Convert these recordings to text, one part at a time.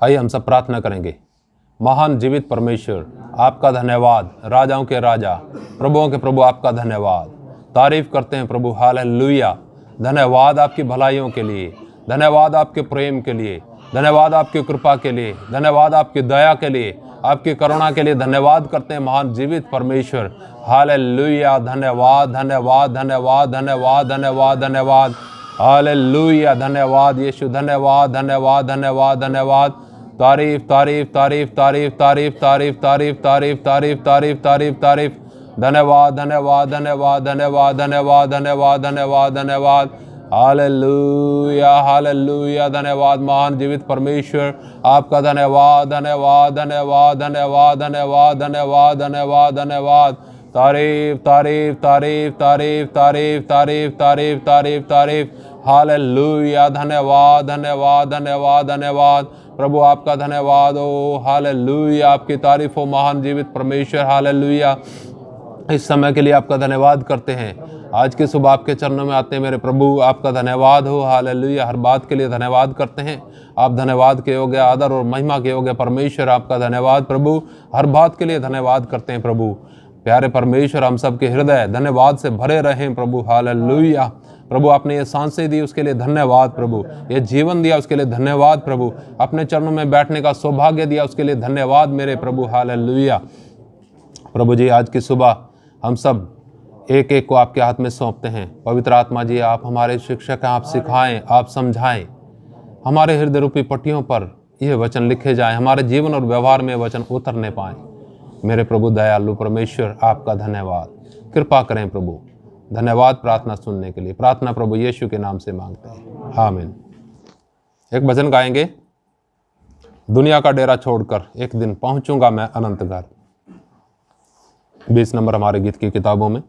आइए हम सब प्रार्थना करेंगे। महान जीवित परमेश्वर, आपका धन्यवाद, राजाओं के राजा, प्रभुओं के प्रभु, आपका धन्यवाद। तारीफ करते हैं प्रभु, हालेलुया। धन्यवाद आपकी भलाइयों के लिए, धन्यवाद आपके प्रेम के लिए, धन्यवाद आपकी कृपा के लिए, धन्यवाद आपकी दया के लिए, आपकी करुणा के लिए धन्यवाद करते हैं महान जीवित परमेश्वर, हालेलुया। धन्यवाद धन्यवाद धन्यवाद धन्यवाद धन्यवाद धन्यवाद, हालेलुया। धन्यवाद यीशु, धन्यवाद धन्यवाद धन्यवाद धन्यवाद। तारीफ तारीफ तारीफ तारीफ तारीफ तारीफ तारीफ तारीफ तारीफ तारीफ तारीफ तारीफ। धन्यवाद धन्यवाद धन्यवाद धन्यवाद धन्यवाद धन्यवाद धन्यवाद धन्यवाद, हालेलुया हालेलुया। धन्यवाद महान जीवित परमेश्वर, आपका धन्यवाद धन्यवाद धन्यवाद धन्यवाद धन्यवाद धन्यवाद धन्यवाद धन्यवाद। तारीफ तारीफ तारीफ तारीफ तारीफ तारीफ तारीफ तारीफ तारीफ, हालेलुया। धन्यवाद धन्यवाद धन्यवाद धन्यवाद प्रभु, आपका धन्यवाद हो, हालेलुया। आपकी तारीफ हो महान जीवित परमेश्वर, हालेलुया। इस समय के लिए आपका धन्यवाद करते हैं। आज की सुबह आपके चरणों में आते हैं मेरे प्रभु, आपका धन्यवाद हो, हालेलुया। हर बात के लिए धन्यवाद करते हैं। आप धन्यवाद के योग्य, आदर और महिमा के योग्य परमेश्वर, आपका धन्यवाद प्रभु। हर बात के लिए धन्यवाद करते हैं प्रभु। प्यारे परमेश्वर, हम सबके हृदय धन्यवाद से भरे रहें प्रभु, हालेलुया। प्रभु, आपने ये सांसें दी उसके लिए धन्यवाद प्रभु, ये जीवन दिया उसके लिए धन्यवाद प्रभु, अपने चरणों में बैठने का सौभाग्य दिया उसके लिए धन्यवाद मेरे प्रभु, हालेलुया। प्रभु जी, आज की सुबह हम सब एक एक को आपके हाथ में सौंपते हैं। पवित्र आत्मा जी, आप हमारे शिक्षक हैं, आप सिखाएं, आप समझाएं, हमारे हृदय रूपी पट्टियों पर यह वचन लिखे जाएं, हमारे जीवन और व्यवहार में वचन उतरने पाएं। मेरे प्रभु दयालु परमेश्वर, आपका धन्यवाद। कृपा करें प्रभु। धन्यवाद प्रार्थना सुनने के लिए। प्रार्थना प्रभु यीशु के नाम से मांगते हैं, आमीन। एक भजन गाएंगे, दुनिया का डेरा छोड़कर एक दिन पहुंचूंगा मैं अनंत घर। 20 नंबर हमारे गीत की किताबों में।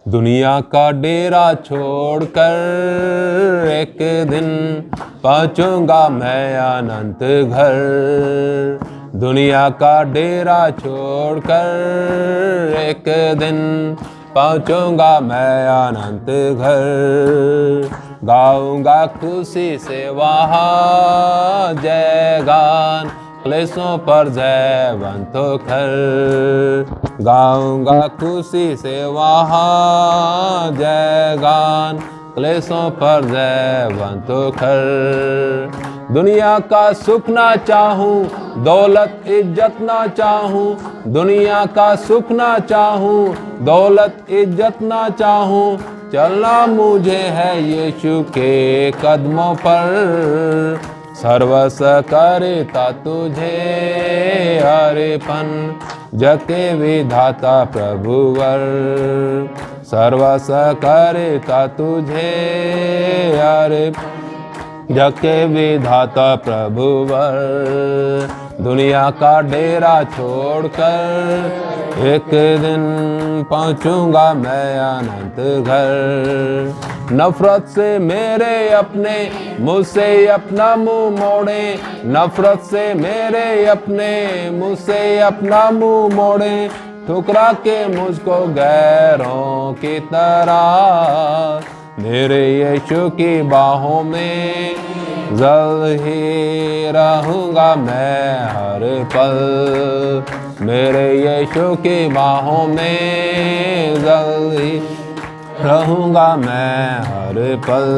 दुनिया का डेरा छोड़कर एक दिन पहुंचूंगा मैं अनंत घर। दुनिया का डेरा छोड़कर एक दिन पहुंचूंगा मैं अनंत घर। गाऊंगा खुशी से वहाँ जय गान, क्लेशों पर जयवंत होकर। गाऊंगा खुशी से वहाँ जय गान, क्लेशों पर जयवंत होकर। दुनिया का सुख ना चाहूं, दौलत इज्जत ना चाहूं। दुनिया का सुख ना चाहूं, दौलत इज्जत ना चाहूं। चलना मुझे है यीशु के कदमों पर। सर्वस करता तुझे अर्पण, जके विधाता प्रभुवर। सर्वस करता तुझे अर्पण, जके विधाता प्रभुवर। दुनिया का डेरा छोड़कर एक दिन पहुंचूंगा मैं अनंत घर। नफरत से मेरे अपने मुझसे अपना मुंह मोड़े। नफरत से मेरे अपने मुझसे अपना मुंह मोड़े। ठुकरा के मुझको गैरों की तरह। मेरे यीशु की बाहों में जल्द ही रहूँगा मैं हर पल। मेरे यीशु की बाहों में जल्द ही रहूँगा मैं हर पल।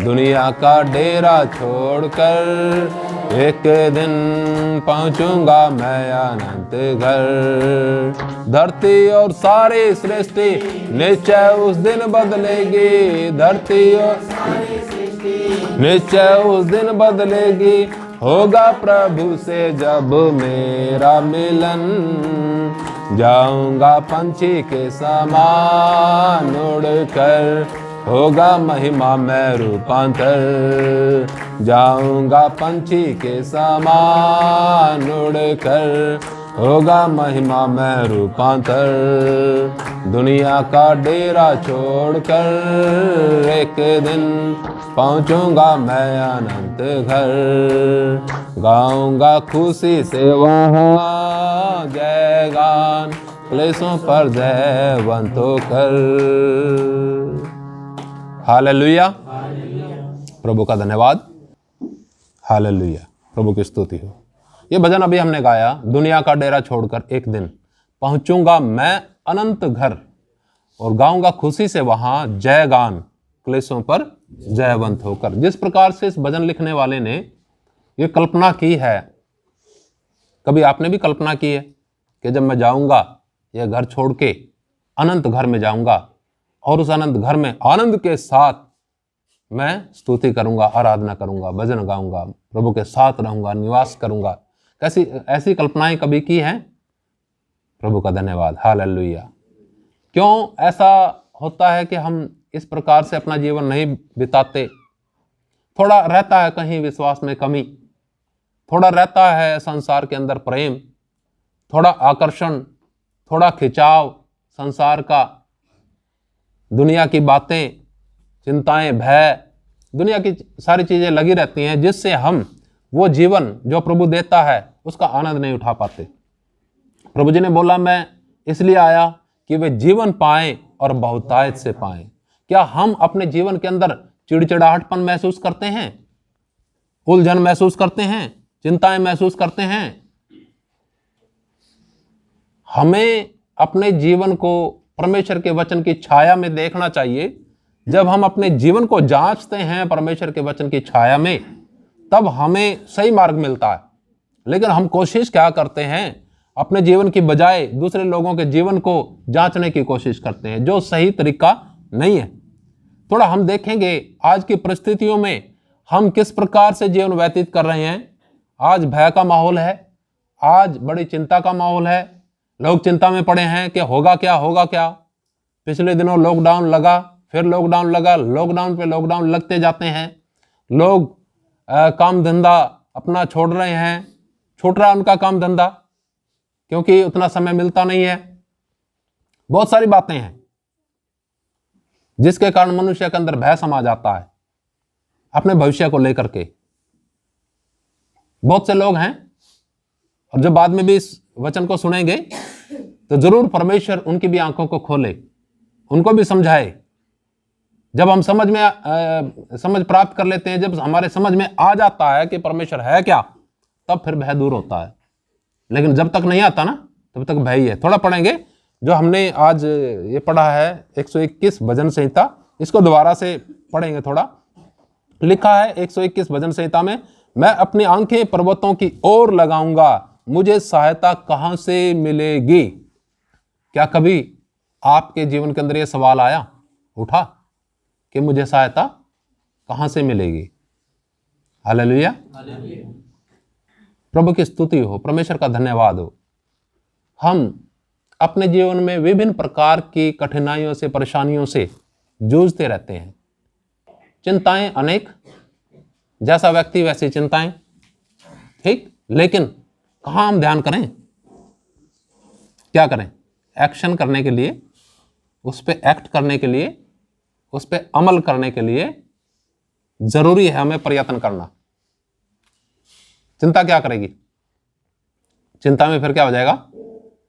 दुनिया का डेरा छोड़कर एक दिन पहुंचूंगा मैं अनंत घर। धरती और सारी सृष्टि निश्चय उस दिन बदलेगी। धरती और सारी सृष्टि निश्चय उस दिन बदलेगी। होगा प्रभु से जब मेरा मिलन। जाऊंगा पंछी के समान उड़कर। होगा महिमा में रूपांतर। जाऊंगा पंछी के समान उड़कर। होगा महिमा में रूपांतर। दुनिया का डेरा छोड़कर एक दिन पहुंचूंगा मैं अनंत घर। गाऊंगा खुशी से वहाँ जय गान, क्लेशों पर जयवंत होकर। हालेलुया। प्रभु का धन्यवाद। हालेलुया। प्रभु की स्तुति हो। ये भजन अभी हमने गाया, दुनिया का डेरा छोड़कर एक दिन पहुंचूंगा मैं अनंत घर, और गाऊंगा खुशी से वहां जय गान, क्लेशों पर जयवंत होकर। जिस प्रकार से इस भजन लिखने वाले ने ये कल्पना की है, कभी आपने भी कल्पना की है कि जब मैं जाऊंगा यह घर छोड़ के अनंत घर में जाऊंगा और उस अनंत घर में आनंद के साथ मैं स्तुति करूंगा, आराधना करूंगा, भजन गाऊंगा, प्रभु के साथ रहूंगा, निवास करूंगा। कैसी ऐसी कल्पनाएं कभी की हैं? प्रभु का धन्यवाद, हालेलुया। क्यों ऐसा होता है कि हम इस प्रकार से अपना जीवन नहीं बिताते? थोड़ा रहता है कहीं विश्वास में कमी, थोड़ा रहता है संसार के अंदर प्रेम, थोड़ा आकर्षण, थोड़ा खिंचाव संसार का, दुनिया की बातें, चिंताएं, भय, दुनिया की सारी चीजें लगी रहती हैं, जिससे हम वो जीवन जो प्रभु देता है उसका आनंद नहीं उठा पाते। प्रभु जी ने बोला मैं इसलिए आया कि वे जीवन पाएं और बहुतायत से पाएं। क्या हम अपने जीवन के अंदर चिड़चिड़ाहटपन महसूस करते हैं, उलझन महसूस करते हैं, चिंताएं महसूस करते हैं? हमें अपने जीवन को परमेश्वर के वचन की छाया में देखना चाहिए। जब हम अपने जीवन को जांचते हैं परमेश्वर के वचन की छाया में, तब हमें सही मार्ग मिलता है। लेकिन हम कोशिश क्या करते हैं, अपने जीवन की बजाय दूसरे लोगों के जीवन को जांचने की कोशिश करते हैं, जो सही तरीका नहीं है। थोड़ा हम देखेंगे आज की परिस्थितियों में हम किस प्रकार से जीवन व्यतीत कर रहे हैं। आज भय का माहौल है, आज बड़ी चिंता का माहौल है, लोग चिंता में पड़े हैं कि होगा क्या, होगा क्या। पिछले दिनों लॉकडाउन लगा, फिर लॉकडाउन लगा, लॉकडाउन पे लॉकडाउन लगते जाते हैं। लोग काम धंधा अपना छोड़ रहे हैं, छूट रहा है उनका काम धंधा, क्योंकि उतना समय मिलता नहीं है। बहुत सारी बातें हैं जिसके कारण मनुष्य के अंदर भय समा जाता है अपने भविष्य को लेकर के। बहुत से लोग हैं, और जब बाद में भी इस वचन को सुनेंगे तो जरूर परमेश्वर उनकी भी आंखों को खोले, उनको भी समझाए। जब हम समझ प्राप्त कर लेते हैं, जब हमारे समझ में आ जाता है कि परमेश्वर है क्या, तब फिर भय दूर होता है। लेकिन जब तक नहीं आता ना, तब तक भय ही है। थोड़ा पढ़ेंगे जो हमने आज ये पढ़ा है 121 भजन संहिता, इसको दोबारा से पढ़ेंगे थोड़ा। लिखा है 121 भजन संहिता में, मैं अपनी आंखें पर्वतों की ओर लगाऊंगा, मुझे सहायता कहां से मिलेगी। क्या कभी आपके जीवन के अंदर यह सवाल आया, उठा कि मुझे सहायता कहां से मिलेगी? हालेलुया, प्रभु की स्तुति हो, परमेश्वर का धन्यवाद हो। हम अपने जीवन में विभिन्न प्रकार की कठिनाइयों से, परेशानियों से जूझते रहते हैं। चिंताएं अनेक, जैसा व्यक्ति वैसी चिंताएं, ठीक। लेकिन कहां हम ध्यान करें, क्या करें? एक्शन करने के लिए, उस पर एक्ट करने के लिए, उस पर अमल करने के लिए जरूरी है हमें प्रयत्न करना। चिंता क्या करेगी? चिंता में फिर क्या हो जाएगा?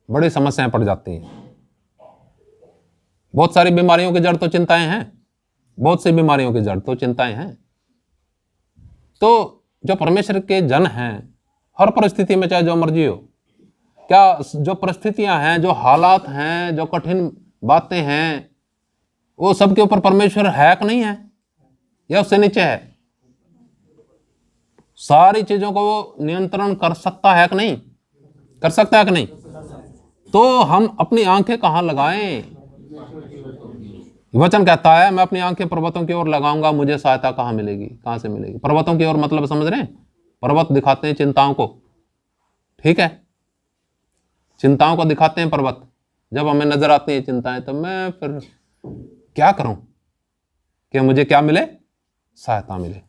बड़ी समस्याएं पड़ जाती हैं। बहुत सारी बीमारियों की जड़ तो चिंताएं हैं, बहुत सी बीमारियों की जड़ तो चिंताएं हैं। तो जो परमेश्वर के जन हैं, हर परिस्थिति में चाहे जो मर्जी हो, क्या जो परिस्थितियां हैं, जो हालात हैं, जो कठिन बातें हैं, वो सबके ऊपर परमेश्वर है कि नहीं है, या उससे नीचे है? सारी चीजों को वो नियंत्रण कर सकता है कि नहीं? कर सकता है कि नहीं? तो हम अपनी आंखें कहां लगाएं? वचन कहता है, मैं अपनी आंखें पर्वतों की ओर लगाऊंगा, मुझे सहायता कहां मिलेगी? कहां से मिलेगी? पर्वतों की ओर मतलब समझ रहे हैं? पर्वत दिखाते हैं चिंताओं को, ठीक है, चिंताओं को दिखाते हैं पर्वत। जब हमें नजर आती है चिंताएं, तो मैं फिर क्या करूं कि मुझे क्या मिले? सहायता मिले।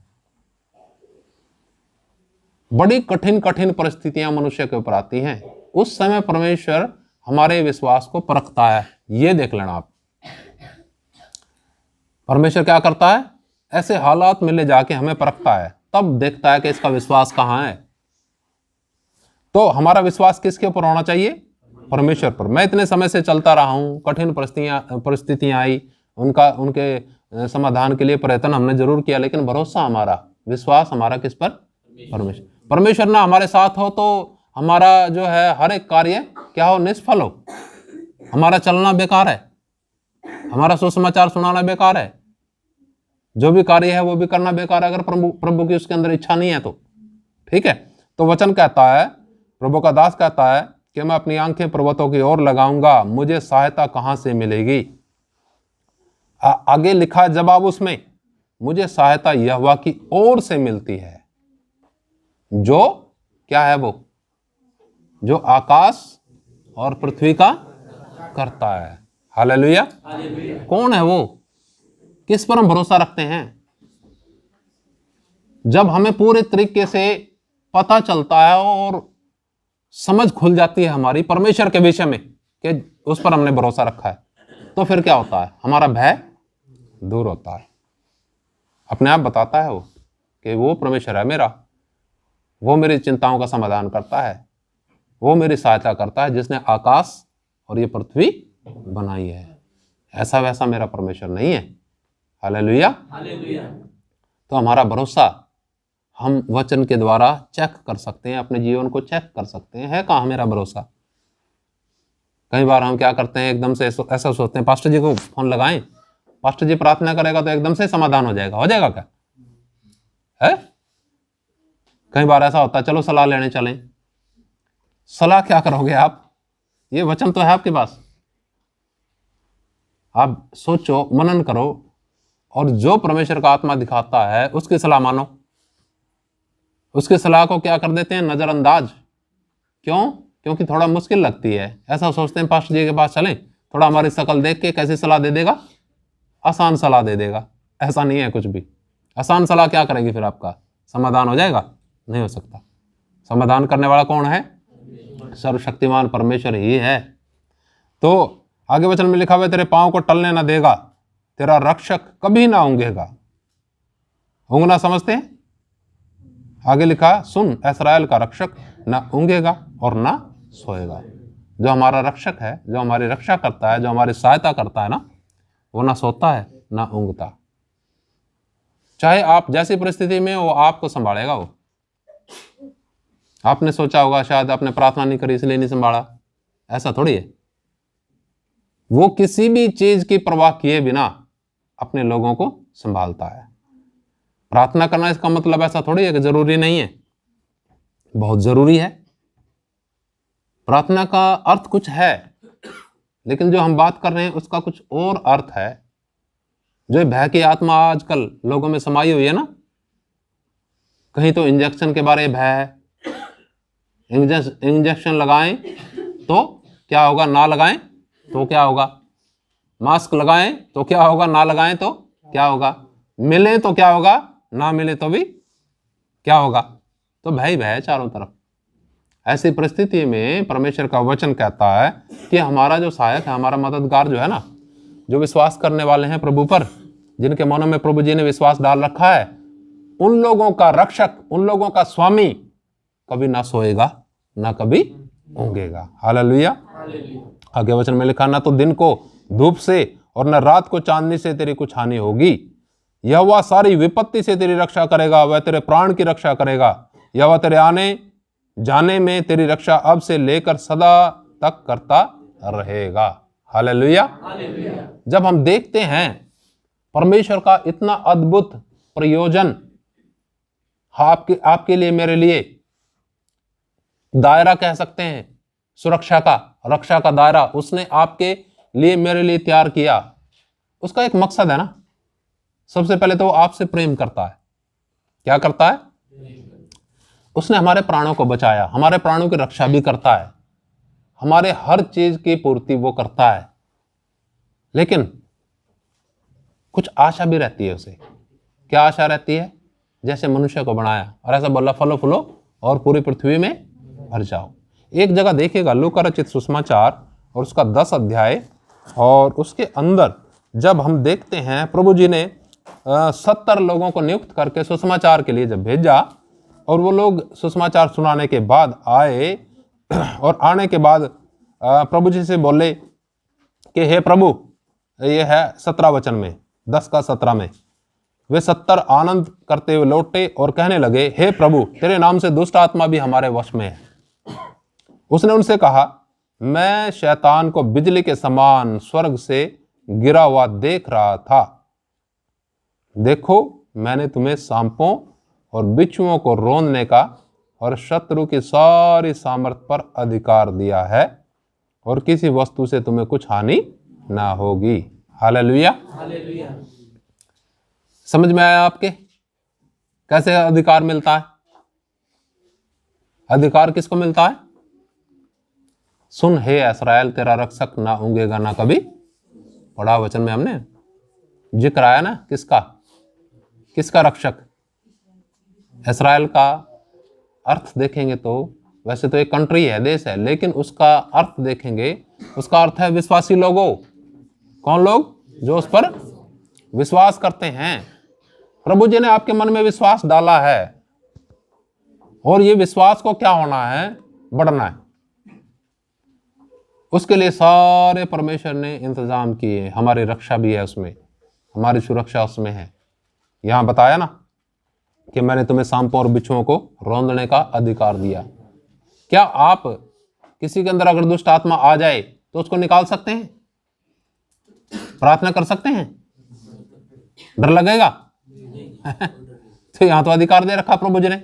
बड़ी कठिन कठिन परिस्थितियां मनुष्य के ऊपर आती हैं, उस समय परमेश्वर हमारे विश्वास को परखता है। ये देख लेना आप, परमेश्वर क्या करता है? ऐसे हालात में ले जाके हमें परखता है, तब देखता है कि इसका विश्वास कहां है। तो हमारा विश्वास किसके ऊपर होना चाहिए? परमेश्वर पर। मैं इतने समय से चलता रहा हूं, कठिन परिस्थितियां आई, उनके समाधान के लिए प्रयत्न हमने जरूर किया, लेकिन भरोसा हमारा, विश्वास हमारा किस पर? परमेश्वर। परमेश्वर ना हमारे साथ हो तो हमारा जो है हर एक कार्य क्या हो, निष्फल हो, हमारा चलना बेकार है, हमारा सुसमाचार सुनाना बेकार है, जो भी कार्य है वो भी करना बेकार है अगर प्रभु की उसके अंदर इच्छा नहीं है तो। ठीक है, तो वचन कहता है, प्रभु का दास कहता है कि मैं अपनी आंखें पर्वतों की ओर लगाऊंगा, मुझे सहायता कहां से मिलेगी। आगे लिखा जवाब उसमें, मुझे सहायता यहोवा की ओर से मिलती है, जो क्या है, वो जो आकाश और पृथ्वी का करता है। हालेलुया। कौन है वो, किस पर हम भरोसा रखते हैं? जब हमें पूरे तरीके से पता चलता है और समझ खुल जाती है हमारी परमेश्वर के विषय में कि उस पर हमने भरोसा रखा है, तो फिर क्या होता है, हमारा भय दूर होता है। अपने आप बताता है वो कि वो परमेश्वर है मेरा, वो मेरी चिंताओं का समाधान करता है, वो मेरी सहायता करता है, जिसने आकाश और ये पृथ्वी बनाई है। ऐसा वैसा मेरा परमेश्वर नहीं है। हालेलुया। तो हमारा भरोसा हम वचन के द्वारा चेक कर सकते हैं, अपने जीवन को चेक कर सकते हैं, है कहाँ मेरा भरोसा। कई बार हम क्या करते हैं, एकदम से ऐसा सोचते हैं पास्टर जी को फोन लगाएं, पास्टर जी प्रार्थना करेगा तो एकदम से समाधान हो जाएगा। हो जाएगा क्या है? कई बार ऐसा होता है चलो सलाह लेने चलें। सलाह क्या करोगे आप, ये वचन तो है आपके पास, आप सोचो, मनन करो और जो परमेश्वर का आत्मा दिखाता है उसकी सलाह मानो। उसकी सलाह को क्या कर देते हैं, नजरअंदाज। क्यों? क्योंकि थोड़ा मुश्किल लगती है। ऐसा सोचते हैं पास्टर जी के पास चलें, थोड़ा हमारी शकल देख के कैसी सलाह दे देगा, आसान सलाह दे देगा। ऐसा नहीं है कुछ भी। आसान सलाह क्या करेगी, फिर आपका समाधान हो जाएगा? नहीं हो सकता। समाधान करने वाला कौन है? सर्वशक्तिमान परमेश्वर ही है। तो आगे वचन में लिखा हुआ है, तेरे पांव को टलने ना देगा, तेरा रक्षक कभी ना ऊंघेगा। ऊंघना समझते हैं? आगे लिखा, सुन इस्राएल का रक्षक ना ऊंघेगा और ना सोएगा। जो हमारा रक्षक है, जो हमारी रक्षा करता है, जो हमारी सहायता करता है ना, वो ना सोता है ना ऊंघता। चाहे आप जैसी परिस्थिति में, वो आपको संभालेगा। वो आपने सोचा होगा शायद आपने प्रार्थना नहीं करी इसलिए नहीं संभाला, ऐसा थोड़ी है। वो किसी भी चीज की परवाह किए बिना अपने लोगों को संभालता है। प्रार्थना करना इसका मतलब ऐसा थोड़ी है कि जरूरी नहीं है, बहुत जरूरी है। प्रार्थना का अर्थ कुछ है, लेकिन जो हम बात कर रहे हैं उसका कुछ और अर्थ है। जो भय की आत्मा आजकल लोगों में समाई हुई है ना, कहीं तो इंजेक्शन के बारे में भय है, इंजेक्शन लगाएं तो क्या होगा, ना लगाएं तो क्या होगा, मास्क लगाएं तो क्या होगा, ना लगाएं तो क्या होगा, मिले तो क्या होगा, ना मिले तो भी क्या होगा। तो भय भय है चारों तरफ। ऐसी परिस्थिति में परमेश्वर का वचन कहता है कि हमारा जो सहायक है, हमारा मददगार जो है ना, जो विश्वास करने वाले हैं प्रभु पर, जिनके मनों में प्रभु जी ने विश्वास डाल रखा है, उन लोगों का रक्षक, उन लोगों का स्वामी कभी ना सोएगा ना कभी ऊंघेगा। हालेलुया। आगे वचन में लिखा, ना तो दिन को धूप से और न रात को चांदनी से तेरी कुछ हानि होगी। यहोवा सारी विपत्ति से तेरी रक्षा करेगा, वह तेरे प्राण की रक्षा करेगा। यहोवा तेरे आने जाने में तेरी रक्षा अब से लेकर सदा तक करता रहेगा। हालेलुया। जब हम देखते हैं परमेश्वर का इतना अद्भुत प्रयोजन आपके लिए, मेरे लिए, दायरा कह सकते हैं सुरक्षा का, रक्षा का दायरा उसने आपके लिए, मेरे लिए तैयार किया। उसका एक मकसद है ना, सबसे पहले तो वो आपसे प्रेम करता है। क्या करता है? उसने हमारे प्राणों को बचाया, हमारे प्राणों की रक्षा भी करता है, हमारे हर चीज की पूर्ति वो करता है। लेकिन कुछ आशा भी रहती है उसे। क्या आशा रहती है? जैसे मनुष्य को बनाया और ऐसा बोला, फलो फूलो और पूरी पृथ्वी में भर जाओ। एक जगह देखिएगा, लूका रचित सुसमाचार और उसका 10 अध्याय, और उसके अंदर जब हम देखते हैं प्रभु जी ने 70 लोगों को नियुक्त करके सुसमाचार के लिए जब भेजा, और वो लोग सुसमाचार सुनाने के बाद आए, और आने के बाद प्रभु जी से बोले कि हे प्रभु, ये है 17 वचन में, 10 का 17 में, वे 70 आनंद करते हुए लौटे और कहने लगे, हे प्रभु, तेरे नाम से दुष्ट आत्मा भी हमारे वश में है। उसने उनसे कहा, मैं शैतान को बिजली के समान स्वर्ग से गिरा हुआ देख रहा था। देखो, मैंने तुम्हें सांपों और बिच्छुओं को रौंदने का और शत्रु की सारी सामर्थ पर अधिकार दिया है, और किसी वस्तु से तुम्हें कुछ हानि ना होगी। हालेलुया। समझ में आया आपके कैसे अधिकार मिलता है? अधिकार किसको मिलता है? सुन हे इस्राएल, तेरा रक्षक ना ऊंघेगा ना कभी। पढ़ा वचन में हमने जिक्र आया ना, किसका रक्षक? इस्राएल का अर्थ देखेंगे तो वैसे तो एक कंट्री है, देश है, लेकिन उसका अर्थ देखेंगे, उसका अर्थ है विश्वासी लोगों। कौन लोग? जो उस पर विश्वास करते हैं। प्रभु जी ने आपके मन में विश्वास डाला है, और ये विश्वास को क्या होना है? बढ़ना है। उसके लिए सारे परमेश्वर ने इंतजाम किए। हमारी रक्षा भी है उसमें, हमारी सुरक्षा उसमें है। यहां बताया ना कि मैंने तुम्हें सांपों और बिच्छुओं को रौंदने का अधिकार दिया। क्या आप किसी के अंदर अगर दुष्ट आत्मा आ जाए तो उसको निकाल सकते हैं? प्रार्थना कर सकते हैं? डर लगेगा? तो यहां तो अधिकार दे रखा प्रभु जी ने।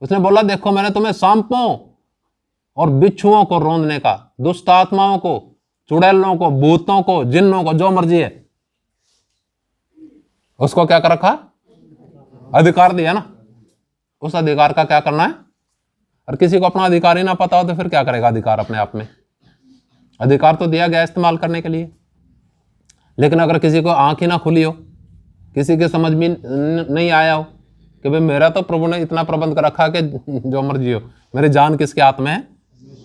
उसने बोला, देखो, मैंने तुम्हें सांपों और बिच्छुओं को रौंदने का, दुष्ट आत्माओं को, चुड़ैलों को, भूतों को, जिन्नों को, जो मर्जी है, उसको क्या कर रखा? अधिकार दिया ना। उस अधिकार का क्या करना है? और किसी को अपना अधिकार ही ना पता हो तो फिर क्या करेगा अधिकार अपने आप में? अधिकार तो दिया गया इस्तेमाल करने के लिए, लेकिन अगर किसी को आंख ही ना खुली हो, किसी के समझ में नहीं आया हो कि भाई मेरा तो प्रभु ने इतना प्रबंध कर रखा कि जो मर्जी हो, मेरी जान किसके हाथ में है?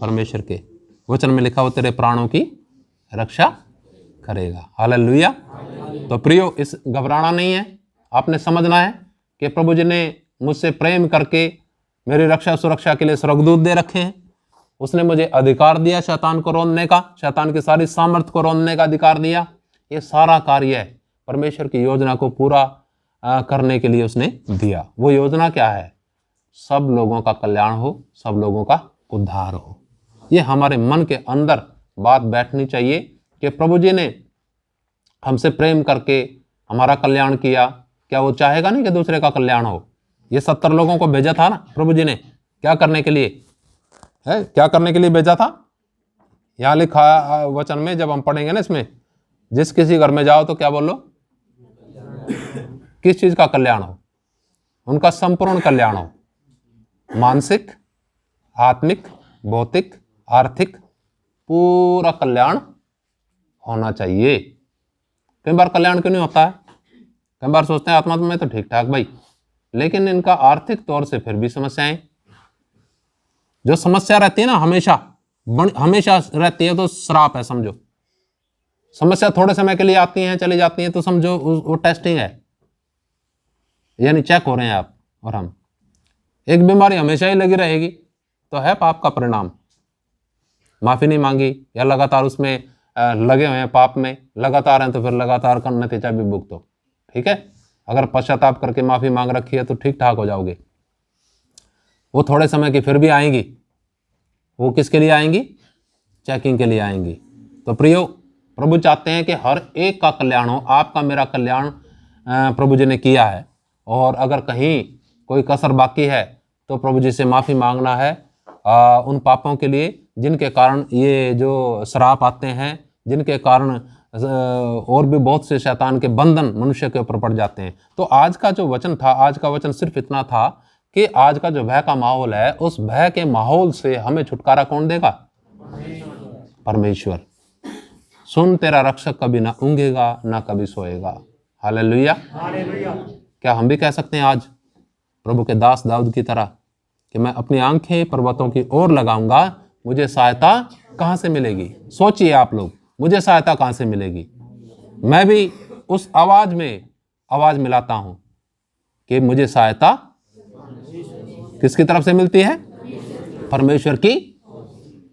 परमेश्वर के। वचन में लिखा हो, तेरे प्राणों की रक्षा करेगा। हालेलुया। तो प्रियो, इस घबराना नहीं है, आपने समझना है कि प्रभु जी ने मुझसे प्रेम करके मेरी रक्षा सुरक्षा के लिए स्वर्गदूत दे रखे हैं। उसने मुझे अधिकार दिया शैतान को रौंदने का, शैतान की सारी सामर्थ को रौंदने का अधिकार दिया। ये सारा कार्य है परमेश्वर की योजना को पूरा करने के लिए उसने दिया। वो योजना क्या है? सब लोगों का कल्याण हो, सब लोगों का उद्धार हो। ये हमारे मन के अंदर बात बैठनी चाहिए कि प्रभु जी ने हमसे प्रेम करके हमारा कल्याण किया। क्या वो चाहेगा नहीं कि दूसरे का कल्याण हो? ये 70 लोगों को भेजा था ना प्रभु जी ने, क्या करने के लिए है? क्या करने के लिए भेजा था? यहां लिखा वचन में, जब हम पढ़ेंगे ना इसमें, जिस किसी घर में जाओ तो क्या बोलो? किस चीज का कल्याण हो? उनका संपूर्ण कल्याण हो। मानसिक, आत्मिक, भौतिक, आर्थिक, पूरा कल्याण होना चाहिए। कई बार कल्याण क्यों नहीं होता है? कई बार सोचते हैं आत्मा में तो ठीक ठाक भाई, लेकिन इनका आर्थिक तौर से फिर भी समस्याएं। जो समस्या रहती है ना, हमेशा रहती है, तो श्राप है समझो। समस्या थोड़े समय के लिए आती हैं, चली जाती हैं, तो समझो वो टेस्टिंग है, यानी चेक हो रहे हैं आप और हम। एक बीमारी हमेशा ही लगी रहेगी तो है पाप का परिणाम। माफी नहीं मांगी या लगातार उसमें लगे हुए हैं पाप में, लगातार हैं, तो फिर लगातार का नतीजा भी भुगतो। ठीक है, अगर पश्चाताप करके माफी मांग रखी है तो ठीक ठाक हो जाओगे। वो थोड़े समय की फिर भी आएंगी। वो किसके लिए आएंगी? चेकिंग के लिए आएंगी। तो प्रियो, प्रभु चाहते हैं कि हर एक का कल्याण हो। आपका मेरा कल्याण प्रभु जी ने किया है, और अगर कहीं कोई कसर बाकी है तो प्रभु जी से माफ़ी मांगना है उन पापों के लिए जिनके कारण ये जो श्राप आते हैं, जिनके कारण और भी बहुत से शैतान के बंधन मनुष्य के ऊपर पड़ जाते हैं। तो आज का जो वचन था, आज का वचन सिर्फ इतना था कि आज का जो भय का माहौल है, उस भय के माहौल से हमें छुटकारा कौन देगा? परमेश्वर। सुन, तेरा रक्षक कभी ना ऊंघेगा ना कभी सोएगा। हालेलुया। क्या हम भी कह सकते हैं आज प्रभु के दास दाऊद की तरह कि मैं अपनी आंखें पर्वतों की ओर लगाऊंगा, मुझे सहायता कहां से मिलेगी? सोचिए आप लोग, मुझे सहायता कहां से मिलेगी? मैं भी उस आवाज में आवाज मिलाता हूं कि मुझे सहायता किसकी तरफ से मिलती है? परमेश्वर की,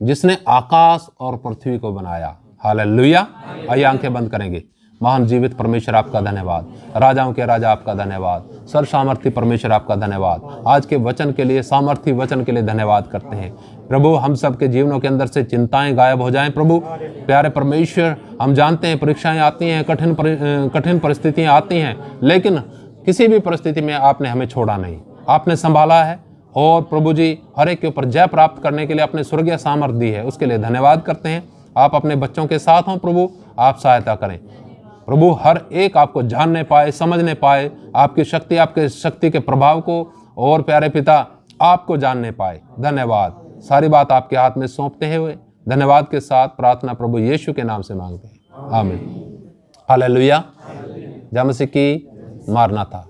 जिसने आकाश और पृथ्वी को बनाया। हालेलुया। आइए आंखें बंद करेंगे। महान जीवित परमेश्वर आपका धन्यवाद, राजाओं के राजा आपका धन्यवाद, सर्व सामर्थी परमेश्वर आपका धन्यवाद। आज के वचन के लिए, सामर्थी वचन के लिए धन्यवाद करते हैं प्रभु। हम सब के जीवनों के अंदर से चिंताएं गायब हो जाएं प्रभु। प्यारे परमेश्वर, हम जानते हैं परीक्षाएं आती हैं, कठिन परिस्थितियां आती हैं, लेकिन किसी भी परिस्थिति में आपने हमें छोड़ा नहीं, आपने संभाला है। और प्रभु जी, हर एक के ऊपर जय प्राप्त करने के लिए अपने स्वर्गीय सामर्थ दी है, उसके लिए धन्यवाद करते हैं। आप अपने बच्चों के साथ हों प्रभु, आप सहायता करें प्रभु। हर एक आपको जानने पाए, समझने पाए, आपकी शक्ति के प्रभाव को, और प्यारे पिता आपको जानने पाए। धन्यवाद। सारी बात आपके हाथ में सौंपते हुए धन्यवाद के साथ प्रार्थना प्रभु यीशु के नाम से मांगते हैं, आमीन। हालेलुया। जय मसीह की। मारनाथा।